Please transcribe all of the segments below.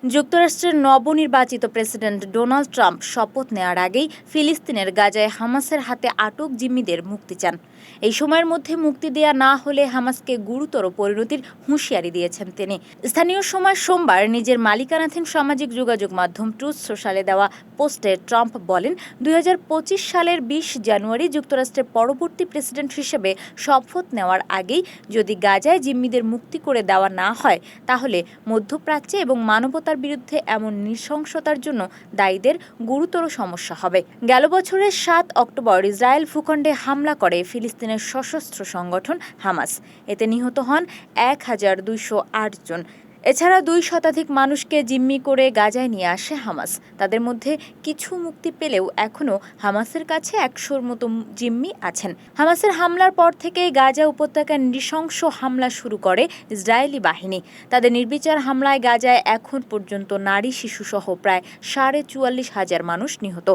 যুক্তরাষ্ট্রের নবনির্বাচিত president Donald Trump শপথ নেওয়ার আগেই ফিলিস্তিনের গাজায় হামাসের হাতে আটক জিম্মিদের মুক্তি চান। এই সময়ের মধ্যে মুক্তি দেয়া না হলে হামাসকে গুরুতর পরিণতির হুঁশিয়ারি দিয়েছেন তিনি। স্থানীয় সময় সোমবার নিজের মালিকানাধীন সামাজিক যোগাযোগ মাধ্যম ট্রুথ সোশ্যালে দেওয়া পোস্টে ট্রাম্প বলেন, ২০২৫ সালের ২০ জানুয়ারি যুক্তরাষ্ট্রের পরবর্তী প্রেসিডেন্ট হিসেবে শপথ নেওয়ার আগেই যদি গাজায় জিম্মিদের মুক্তি করে দেওয়া না হয়, তাহলে মধ্যপ্রাচ্যে এবং মানবতার বিরুদ্ধে এমন নৃশংসতার জন্য দায়ীদের গুরুতর সমস্যা হবে। গেল বছরের ৭ অক্টোবর ইসরায়েল ভূখণ্ডে হামলা করে ফিলিস্তিনের সশস্ত্র সংগঠন হামাস। এতে নিহত হন ১,২০৮ জন। এছাড়া ২ শতাধিক মানুষকে জিম্মি করে গাজায় নিয়ে আসে হামাস। তাদের মধ্যে কিছু মুক্তি পেলেও এখনও হামাসের কাছে ১০০-র মতো জিম্মি আছেন। হামাসের হামলার পর থেকেই গাজা উপত্যকায় নৃশংস হামলা শুরু করে ইসরায়েলি বাহিনী। তাদের নির্বিচার হামলায় গাজায় এখন পর্যন্ত নারী শিশুসহ প্রায় ৪৪,০০০ মানুষ নিহত।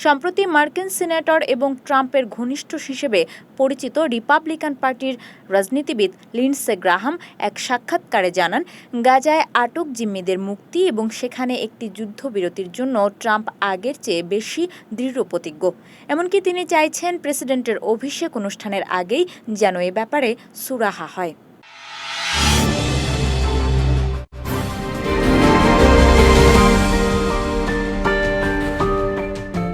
সম্প্রতি মার্কিন সিনেটর এবং ট্রাম্পের ঘনিষ্ঠ হিসেবে পরিচিত রিপাবলিকান পার্টির রাজনীতিবিদ লিন্ডসে গ্রাহাম এক সাক্ষাৎকারে জানান, গাজায় আটক জিম্মিদের মুক্তি এবং সেখানে একটি যুদ্ধবিরতির জন্য ট্রাম্প আগের চেয়ে বেশি দৃঢ়প্রতিজ্ঞ। এমনকি তিনি চাইছেন প্রেসিডেন্টের অভিষেক অনুষ্ঠানের আগেই যেন এ ব্যাপারে সুরাহা হয়।